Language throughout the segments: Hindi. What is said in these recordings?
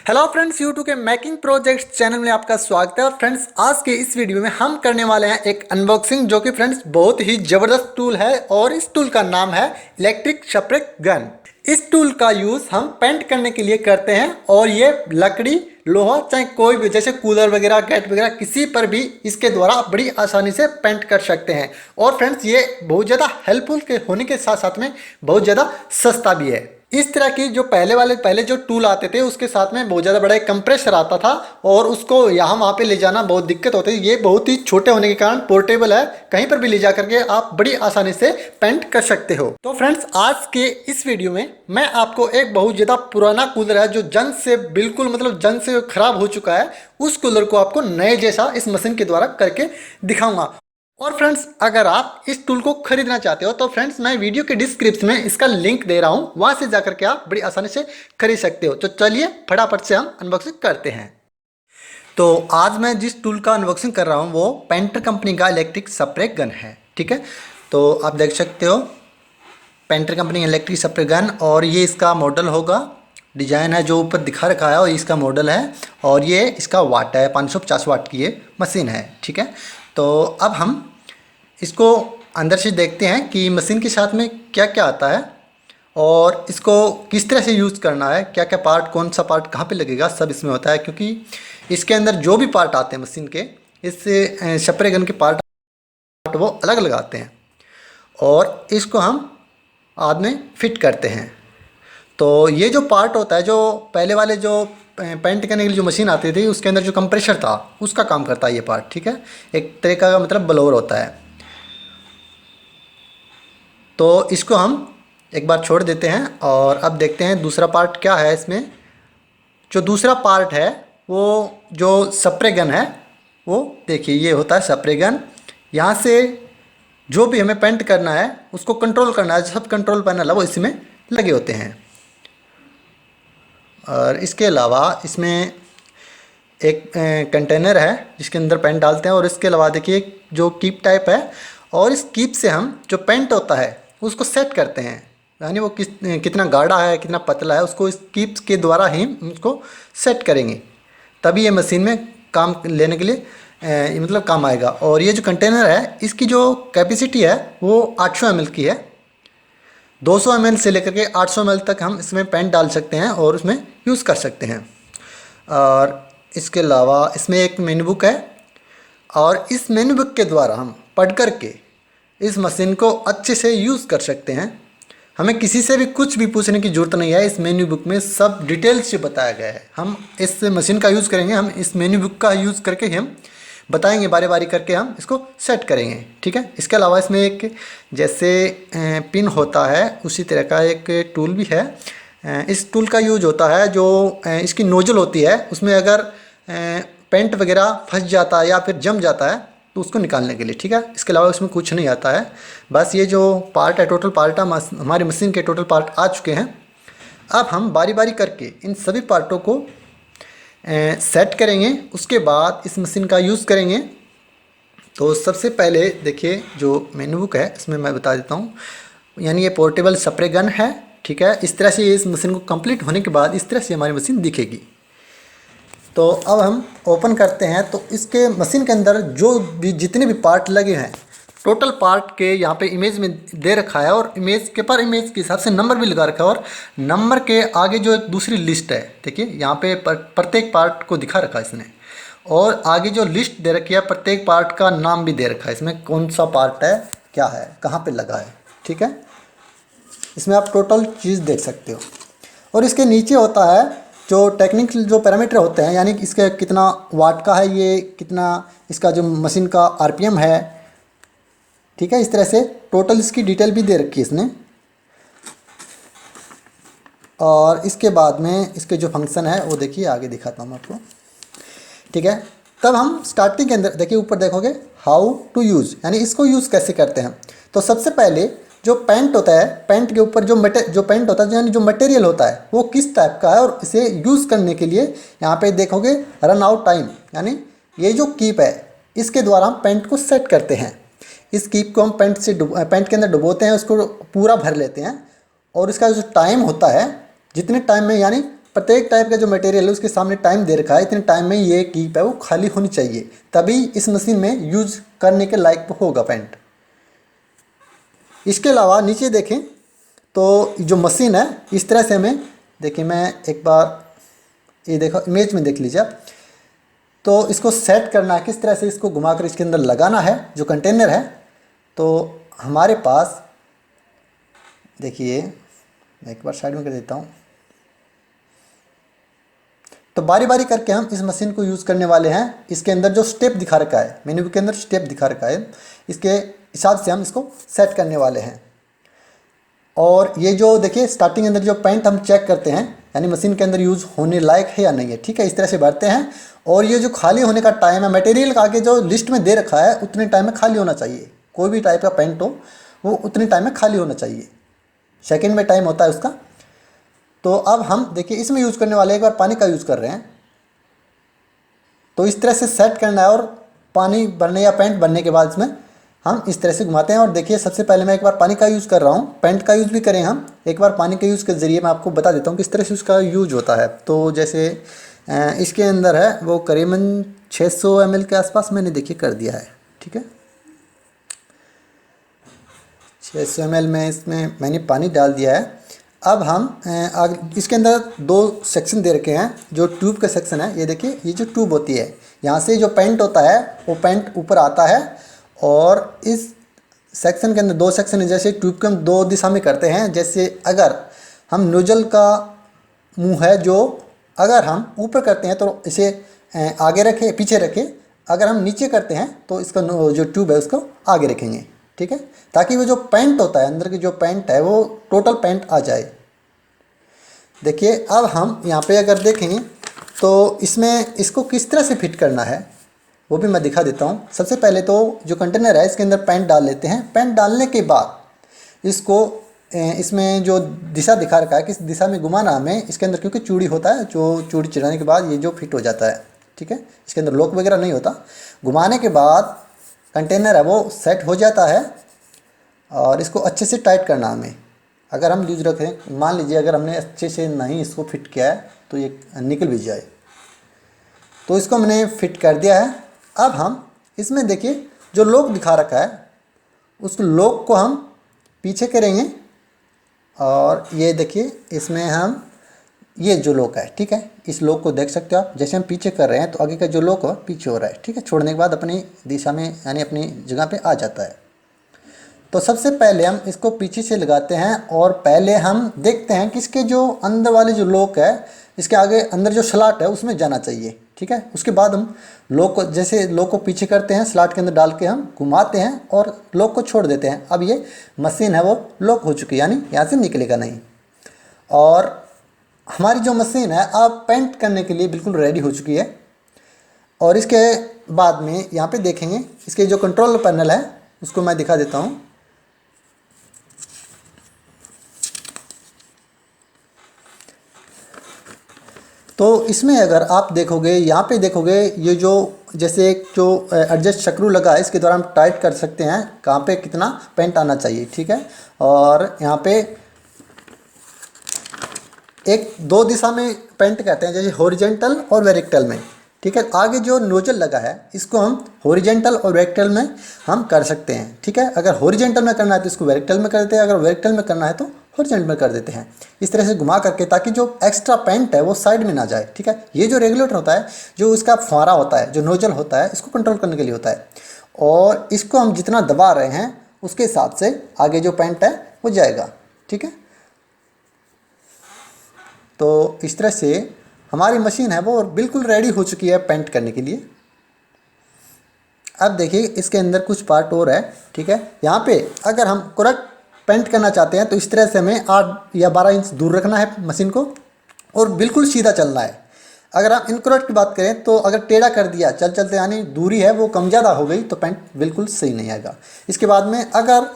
हेलो फ्रेंड्स, यूट्यूब के मेकिंग प्रोजेक्ट चैनल में आपका स्वागत है। और फ्रेंड्स, आज के इस वीडियो में हम करने वाले हैं एक अनबॉक्सिंग, जो कि फ्रेंड्स बहुत ही ज़बरदस्त टूल है और इस टूल का नाम है इलेक्ट्रिक स्प्रे गन। इस टूल का यूज़ हम पेंट करने के लिए करते हैं और ये लकड़ी, लोहा, चाहे कोई भी, जैसे कूलर वगैरह, गेट वगैरह, किसी पर भी इसके द्वारा बड़ी आसानी से पेंट कर सकते हैं। और फ्रेंड्स, ये बहुत ज़्यादा हेल्पफुल के होने के साथ साथ में बहुत ज़्यादा सस्ता भी है। इस तरह की जो पहले जो टूल आते थे उसके साथ में बहुत ज़्यादा बड़ा एक कंप्रेसर आता था और उसको यहाँ वहाँ पे ले जाना बहुत दिक्कत होती है। ये बहुत ही छोटे होने के कारण पोर्टेबल है, कहीं पर भी ले जा करके आप बड़ी आसानी से पेंट कर सकते हो। तो फ्रेंड्स, आज के इस वीडियो में मैं आपको एक बहुत ज़्यादा पुराना कूलर है जो जंग से बिल्कुल जंग से खराब हो चुका है, उस कूलर को आपको नए जैसा इस मशीन के द्वारा करके दिखाऊंगा। और फ्रेंड्स, अगर आप इस टूल को खरीदना चाहते हो तो फ्रेंड्स, मैं वीडियो के डिस्क्रिप्शन में इसका लिंक दे रहा हूँ, वहाँ से जाकर के आप बड़ी आसानी से खरीद सकते हो। तो चलिए फटाफट से हम अनबॉक्सिंग करते हैं। तो आज मैं जिस टूल का अनबॉक्सिंग कर रहा हूँ वो पेंटर कंपनी का इलेक्ट्रिक स्प्रे गन है। ठीक है, तो आप देख सकते हो painter company electric spray gun, और ये इसका मॉडल होगा, डिजाइन है जो ऊपर दिखा रखा है और इसका मॉडल है। और ये इसका वाट है, 550 वाट की ये मशीन है। ठीक है, तो अब हम इसको अंदर से देखते हैं कि मशीन के साथ में क्या क्या आता है और इसको किस तरह से यूज़ करना है, क्या क्या पार्ट, कौन सा पार्ट कहाँ पे लगेगा, सब इसमें होता है। क्योंकि इसके अंदर जो भी पार्ट आते हैं मशीन के, इस स्प्रे गन के पार्ट वो अलग अलग आते हैं और इसको हम बाद में फिट करते हैं। तो ये जो पार्ट होता है, जो पहले वाले जो पेंट करने के लिए जो मशीन आती थी उसके अंदर जो कंप्रेसर था उसका काम करता है ये पार्ट। ठीक है, एक तरीका का ब्लोअर होता है। तो इसको हम एक बार छोड़ देते हैं और अब देखते हैं दूसरा पार्ट क्या है। इसमें जो दूसरा पार्ट है वो जो स्प्रे गन है, वो देखिए ये होता है स्प्रे गन। यहाँ से जो भी हमें पेंट करना है उसको कंट्रोल करना है, सब कंट्रोल पैनल है वो इसमें लगे होते हैं। और इसके अलावा इसमें एक कंटेनर है जिसके अंदर पेंट डालते हैं। और इसके अलावा देखिए जो कीप टाइप है, और इस कीप से हम जो पेंट होता है उसको सेट करते हैं, यानी वो कितना गाढ़ा है, कितना पतला है, उसको इस कीप के द्वारा ही उसको सेट करेंगे, तभी ये मशीन में काम लेने के लिए काम आएगा। और ये जो कंटेनर है इसकी जो कैपेसिटी है वो 800 ml की है। 200 ml से लेकर के 800 ml तक हम इसमें पेंट डाल सकते हैं और उसमें यूज़ कर सकते हैं। और इसके अलावा इसमें एक मेन्यू बुक है और इस मेन्यू बुक के द्वारा हम पढ़ कर के इस मशीन को अच्छे से यूज़ कर सकते हैं। हमें किसी से भी कुछ भी पूछने की ज़रूरत नहीं है, इस मेन्यू बुक में सब डिटेल्स से बताया गया है। हम इस मशीन का यूज़ करेंगे, हम इस मेन्यू बुक का यूज़ करके हम बताएंगे, बारी बारी करके हम इसको सेट करेंगे। ठीक है, इसके अलावा इसमें एक जैसे पिन होता है उसी तरह का एक टूल भी है। इस टूल का यूज होता है जो इसकी नोजल होती है, उसमें अगर पेंट वगैरह फंस जाता है या फिर जम जाता है तो उसको निकालने के लिए। ठीक है, इसके अलावा उसमें कुछ नहीं आता है। बस ये जो पार्ट है, टोटल पार्ट हमारी मशीन के टोटल पार्ट आ चुके हैं। अब हम बारी बारी करके इन सभी पार्टों को सेट करेंगे, उसके बाद इस मशीन का यूज़ करेंगे। तो सबसे पहले देखिए जो मेन्यू बुक है इसमें मैं बता देता हूँ, यानी ये पोर्टेबल स्प्रे गन है। ठीक है, इस तरह से इस मशीन को कंप्लीट होने के बाद इस तरह से हमारी मशीन दिखेगी। तो अब हम ओपन करते हैं तो इसके मशीन के अंदर जो भी जितने भी पार्ट लगे हैं, टोटल पार्ट के यहाँ पे इमेज में दे रखा है और इमेज के पर इमेज के हिसाब से नंबर भी लगा रखा है। और नंबर के आगे जो एक दूसरी लिस्ट है, देखिए यहाँ पे प्रत्येक पार्ट को दिखा रखा है इसने। और आगे जो लिस्ट दे रखी है प्रत्येक पार्ट का नाम भी दे रखा है, इसमें कौन सा पार्ट है, क्या है, कहाँ पर लगा है। ठीक है, इसमें आप टोटल चीज़ देख सकते हो। और इसके नीचे होता है जो टेक्निकल जो पैरामीटर होते हैं, यानी इसके कितना वाट का है, ये कितना इसका जो मशीन का आरपीएम है। ठीक है, इस तरह से टोटल इसकी डिटेल भी दे रखी है इसने। और इसके बाद में इसके जो फंक्शन है वो देखिए, आगे दिखाता हूँ आपको। ठीक है, तब हम स्टार्टिंग के अंदर देखिए ऊपर देखोगे हाउ टू यूज़, यानी इसको यूज़ कैसे करते हैं। तो सबसे पहले जो पेंट होता है, पेंट के ऊपर जो पेंट होता है, यानी जो मटेरियल होता है वो किस टाइप का है, और इसे यूज़ करने के लिए यहाँ पे देखोगे रन आउट टाइम, यानी ये जो कीप है इसके द्वारा हम पेंट को सेट करते हैं। इस कीप को हम पेंट के अंदर डुबोते हैं, उसको पूरा भर लेते हैं। और इसका जो टाइम होता है, जितने टाइम में, यानी प्रत्येक टाइप का जो मटेरियल है उसके सामने टाइम दे रखा है, इतने टाइम में ये कीप है वो खाली होनी चाहिए, तभी इस मशीन में यूज करने के लायक होगा पेंट। इसके अलावा नीचे देखें तो जो मशीन है इस तरह से हमें, देखिए मैं एक बार ये देखो इमेज में देख लीजिए आप, तो इसको सेट करना है किस तरह से, इसको घुमाकर इसके अंदर लगाना है जो कंटेनर है। तो हमारे पास देखिए मैं एक बार साइड में कर देता हूँ। तो बारी बारी करके हम इस मशीन को यूज़ करने वाले हैं। इसके अंदर जो स्टेप दिखा रखा है, मेन्यू के अंदर स्टेप दिखा रखा है, इसके हिसाब से हम इसको सेट करने वाले हैं। और ये जो देखिए स्टार्टिंग अंदर जो पेंट हम चेक करते हैं, यानी मशीन के अंदर यूज़ होने लायक है या नहीं है, ठीक है, इस तरह से भरते हैं। और ये जो खाली होने का टाइम है, मटेरियल का आगे जो लिस्ट में दे रखा है उतने टाइम में खाली होना चाहिए। कोई भी टाइप का पेंट हो वो उतने टाइम में खाली होना चाहिए, सेकेंड में टाइम होता है उसका। तो अब हम देखिए इसमें यूज़ करने वाले एक बार पानी का यूज़ कर रहे हैं, तो इस तरह से सेट करना है। और पानी भरने या पेंट भरने के बाद इसमें हम इस तरह से घुमाते हैं। और देखिए सबसे पहले मैं एक बार पानी का यूज़ कर रहा हूँ, पेंट का यूज़ भी करें हम। एक बार पानी के यूज़ के ज़रिए मैं आपको बता देता हूँ किस तरह से उसका यूज होता है। तो जैसे इसके अंदर है वो करीबन 600 ml के आसपास मैंने देखिए कर दिया है, ठीक है। 600 ml में इसमें मैंने पानी डाल दिया है। अब हम इसके अंदर दो सेक्शन दे रखे हैं। जो ट्यूब का सेक्शन है, ये देखिए ये जो ट्यूब होती है, यहाँ से जो पेंट होता है वो पेंट ऊपर आता है। और इस सेक्शन के अंदर दो सेक्शन है, जैसे ट्यूब के हम दो दिशा में करते हैं। जैसे अगर हम नोजल का मुंह है जो अगर हम ऊपर करते हैं तो इसे आगे रखें, पीछे रखें। अगर हम नीचे करते हैं तो इसका जो ट्यूब है उसको आगे रखेंगे, ठीक है, ताकि वो जो पेंट होता है अंदर की जो पेंट है वो टोटल पेंट आ जाए। देखिए अब हम यहाँ पे अगर देखें तो इसमें इसको किस तरह से फिट करना है वो भी मैं दिखा देता हूँ। सबसे पहले तो जो कंटेनर है इसके अंदर पेंट डाल लेते हैं। पेंट डालने के बाद इसको इसमें जो दिशा दिखा रखा है किस दिशा में घुमाना हमें, इसके अंदर क्योंकि चूड़ी होता है, जो चूड़ी चढ़ाने के बाद ये जो फिट हो जाता है, ठीक है, इसके अंदर लॉक वगैरह नहीं होता। घुमाने के बाद कंटेनर है वो सेट हो जाता है। और इसको अच्छे से टाइट करना हमें। अगर हम लूज रखें, मान लीजिए अगर हमने अच्छे से नहीं इसको फिट किया है तो ये निकल भी जाए। तो इसको मैंने फिट कर दिया है। अब हम इसमें देखिए जो लॉक दिखा रखा है उस लॉक को हम पीछे करेंगे। और ये देखिए इसमें हम ये जो लॉक है, ठीक है, इस लॉक को देख सकते हो आप। जैसे हम पीछे कर रहे हैं तो आगे का जो लॉक है पीछे हो रहा है, ठीक है, छोड़ने के बाद अपनी दिशा में यानी अपनी जगह पे आ जाता है। तो सबसे पहले हम इसको पीछे से लगाते हैं और पहले हम देखते हैं कि इसके जो अंदर वाले जो लॉक है इसके आगे अंदर जो स्लॉट है उसमें जाना चाहिए, ठीक है। उसके बाद हम लॉक को जैसे लॉक को पीछे करते हैं, स्लॉट के अंदर डाल के हम घुमाते हैं और लॉक को छोड़ देते हैं। अब ये मशीन है वो लॉक हो चुकी है, यानी यहाँ से निकलेगा नहीं। और हमारी जो मशीन है अब पेंट करने के लिए बिल्कुल रेडी हो चुकी है। और इसके बाद में यहाँ पे देखेंगे इसके जो कंट्रोल पैनल है उसको मैं दिखा देता हूँ। तो इसमें अगर आप देखोगे, यहाँ पे देखोगे ये जो जैसे एक जो एडजस्ट स्क्रू लगा है इसके द्वारा हम टाइट कर सकते हैं कहाँ पे कितना पेंट आना चाहिए, ठीक है। और यहाँ पे एक दो दिशा में पेंट करते हैं, जैसे हॉरिजॉन्टल और वर्टिकल में, ठीक है। आगे जो नोजल लगा है इसको हम हॉरिजॉन्टल और वर्टिकल में हम कर सकते हैं, ठीक है। अगर हॉरिजॉन्टल में करना है तो इसको वर्टिकल में कर देते हैं, अगर वर्टिकल में करना है तो हॉरिजॉन्टल में कर देते हैं। इस तरह से घुमा करके ताकि जो एक्स्ट्रा पेंट है वो साइड में ना जाए, ठीक है। ये जो रेगुलेटर होता है, जो इसका फुहारा होता है, जो नोजल होता है, इसको कंट्रोल करने के लिए होता है। और इसको हम जितना दबा रहे हैं उसके हिसाब से आगे जो पेंट है वो जाएगा, ठीक है। तो इस तरह से हमारी मशीन है वो बिल्कुल रेडी हो चुकी है पेंट करने के लिए। अब देखिए इसके अंदर कुछ पार्ट और है, ठीक है। यहाँ पे अगर हम करेक्ट पेंट करना चाहते हैं तो इस तरह से हमें 8 या 12 इंच दूर रखना है मशीन को और बिल्कुल सीधा चलना है। अगर हम इनकरेक्ट की बात करें तो अगर टेढ़ा कर दिया चलते यानी दूरी है वो कम ज़्यादा हो गई तो पेंट बिल्कुल सही नहीं आएगा। इसके बाद में अगर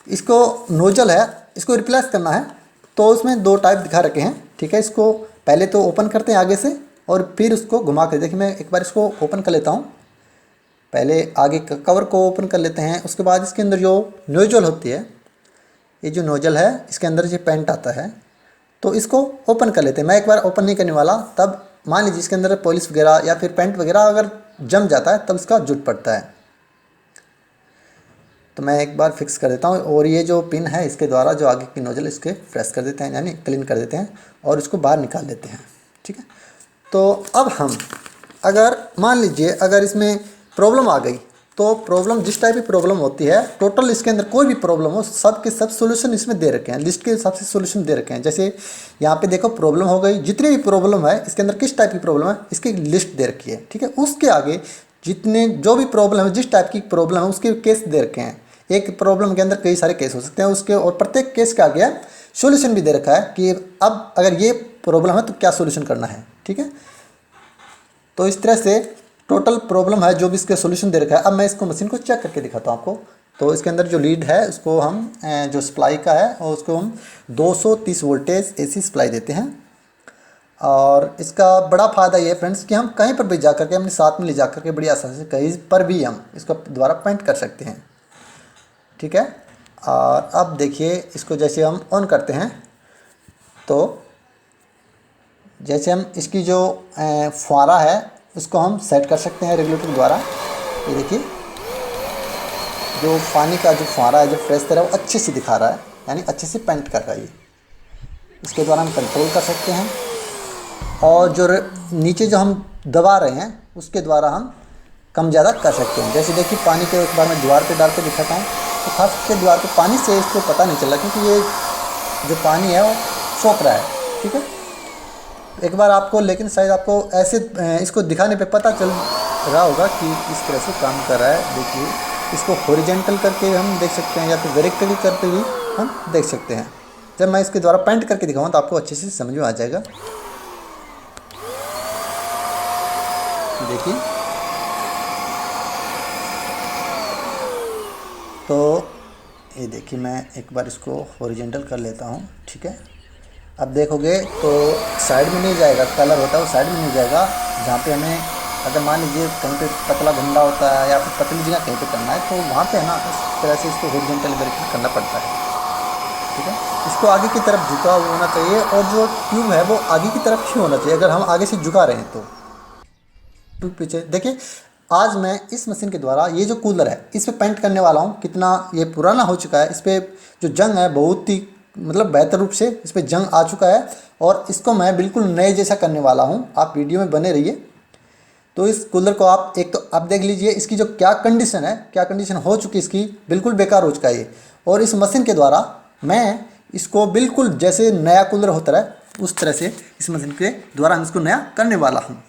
इसको नोजल है इसको रिप्लेस करना है तो उसमें दो टाइप दिखा रखे हैं, ठीक है। इसको पहले तो ओपन करते हैं आगे से और फिर उसको घुमा कर, देखिए मैं एक बार इसको ओपन कर लेता हूँ। पहले आगे कवर को ओपन कर लेते हैं, उसके बाद इसके अंदर जो नोजल होती है, ये जो नोजल है इसके अंदर जो पेंट आता है तो इसको ओपन कर लेते हैं। मैं एक बार ओपन नहीं करने वाला, तब मान लीजिए इसके अंदर पॉलिश वगैरह या फिर पेंट वगैरह अगर जम जाता है तब इसका जुट पड़ता है। तो मैं एक बार फिक्स कर देता हूँ, और ये जो पिन है इसके द्वारा जो आगे की नोजल इसके प्रेस कर देते हैं, यानी क्लीन कर देते हैं और इसको बाहर निकाल देते हैं। ठीक है, तो अब हम अगर मान लीजिए अगर इसमें प्रॉब्लम आ गई, तो प्रॉब्लम जिस टाइप की प्रॉब्लम होती है, टोटल इसके अंदर कोई भी प्रॉब्लम हो, सब के सब सोल्यूशन इसमें दे रखे हैं, लिस्ट के हिसाब से सोल्यूशन दे रखे हैं। जैसे यहाँ पे देखो प्रॉब्लम हो गई, जितनी भी प्रॉब्लम है इसके अंदर किस टाइप की प्रॉब्लम है इसकी लिस्ट दे रखी है। ठीक है, उसके आगे जितने जो भी प्रॉब्लम है, जिस टाइप की प्रॉब्लम है उसके केस दे रखे हैं। एक प्रॉब्लम के अंदर कई सारे केस हो सकते हैं उसके, और प्रत्येक केस के आगे सोल्यूशन भी दे रखा है कि अब अगर ये प्रॉब्लम है तो क्या सोल्यूशन करना है। ठीक है, तो इस तरह से टोटल प्रॉब्लम है जो भी इसके सोल्यूशन दे रखा है। अब मैं इसको मशीन को चेक करके दिखाता हूँ आपको। तो इसके अंदर जो लीड है उसको हम जो सप्लाई का है और उसको हम 230 वोल्टेज एसी सप्लाई देते हैं। और इसका बड़ा फ़ायदा ये है फ्रेंड्स कि हम कहीं पर भी जा करके अपने साथ में ले जा करके बड़ी आसानी से कहीं पर भी हम इसको द्वारा पेंट कर सकते हैं। ठीक है, और अब देखिए इसको जैसे हम ऑन करते हैं तो जैसे हम इसकी जो फुहारा है उसको हम सेट कर सकते हैं रेगुलेटर के द्वारा। ये देखिए जो पानी का जो फुहारा है, जो फ्रेश तरह है वो अच्छे से दिखा रहा है, यानी अच्छे से पेंट कर रहा है। ये इसके द्वारा हम कंट्रोल कर सकते हैं, और जो नीचे जो हम दबा रहे हैं उसके द्वारा हम कम ज़्यादा कर सकते हैं। जैसे देखिए पानी के एक बार मैं दीवार पे डाल के दिखाता हूँ, तो खास करके दीवार पे पानी से इसको पता नहीं चला क्योंकि ये जो पानी है वो सोख रहा है। ठीक है, एक बार आपको, लेकिन शायद आपको ऐसे इसको दिखाने पे पता चल रहा होगा कि किस तरह से काम कर रहा है। देखिए इसको हॉरिजॉन्टल करके हम देख सकते हैं या फिर वर्टिकली करके भी हम देख सकते हैं। जब मैं इसके द्वारा पेंट करके दिखाऊँ तो आपको अच्छे से समझ में आ जाएगा। देखिए तो ये देखिए मैं एक बार इसको हॉरिजॉन्टल कर लेता हूँ। ठीक है, अब देखोगे तो साइड में नहीं जाएगा, कलर होता है वो साइड में नहीं जाएगा। जहाँ पे हमें अगर मान लीजिए कहीं पे पतला धंधा होता है या फिर पतली जगह कहीं पे करना है तो वहाँ पे है ना इस तरह से इसको हॉरिजॉन्टल वर्टिकल करना पड़ता है। ठीक है, इसको आगे की तरफ झुका हुआ होना चाहिए, और जो ट्यूब है वो आगे की तरफ ही होना चाहिए। अगर हम आगे से झुका रहे हैं तो ट्यूब पीछे। देखिए आज मैं इस मशीन के द्वारा ये जो कूलर है इस पर पेंट करने वाला हूँ। कितना ये पुराना हो चुका है, इस पर जो जंग है बहुत ही मतलब बेहतर रूप से इस पर जंग आ चुका है, और इसको मैं बिल्कुल नए जैसा करने वाला हूँ। आप वीडियो में बने रहिए। तो इस कूलर को आप एक तो आप देख लीजिए इसकी जो क्या कंडीशन है, क्या कंडीशन हो चुकी है इसकी, बिल्कुल बेकार हो चुका है ये। और इस मशीन के द्वारा मैं इसको बिल्कुल जैसे नया कूलर होता है उस तरह से इस मशीन के द्वारा हम इसको नया करने वाला हूँ।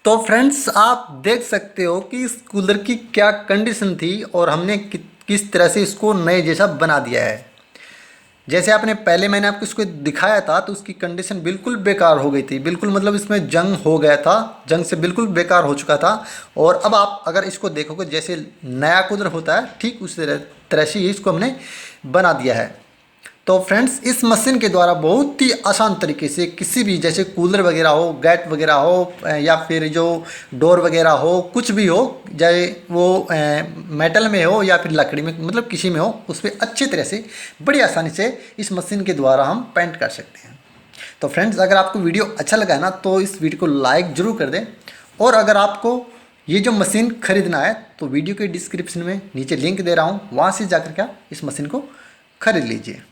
तो फ्रेंड्स आप देख सकते हो कि इस कूलर की क्या कंडीशन थी और हमने किस तरह से इसको नए जैसा बना दिया है। जैसे आपने पहले मैंने आपको इसको दिखाया था तो उसकी कंडीशन बिल्कुल बेकार हो गई थी, बिल्कुल मतलब इसमें जंग हो गया था, जंग से बिल्कुल बेकार हो चुका था। और अब आप अगर इसको देखोगे जैसे नया कूलर होता है ठीक उस तरह से ही इसको हमने बना दिया है। तो फ्रेंड्स इस मशीन के द्वारा बहुत ही आसान तरीके से किसी भी जैसे कूलर वगैरह हो, गेट वगैरह हो या फिर जो डोर वगैरह हो, कुछ भी हो, चाहे वो मेटल में हो या फिर लकड़ी में, मतलब किसी में हो, उस पर अच्छी तरह से बड़ी आसानी से इस मशीन के द्वारा हम पेंट कर सकते हैं। तो फ्रेंड्स अगर आपको वीडियो अच्छा लगा है ना तो इस वीडियो को लाइक ज़रूर कर दें। और अगर आपको ये जो मशीन खरीदना है तो वीडियो के डिस्क्रिप्शन में नीचे लिंक दे रहा हूँ, वहाँ से जाकर के आप इस मशीन को खरीद लीजिए।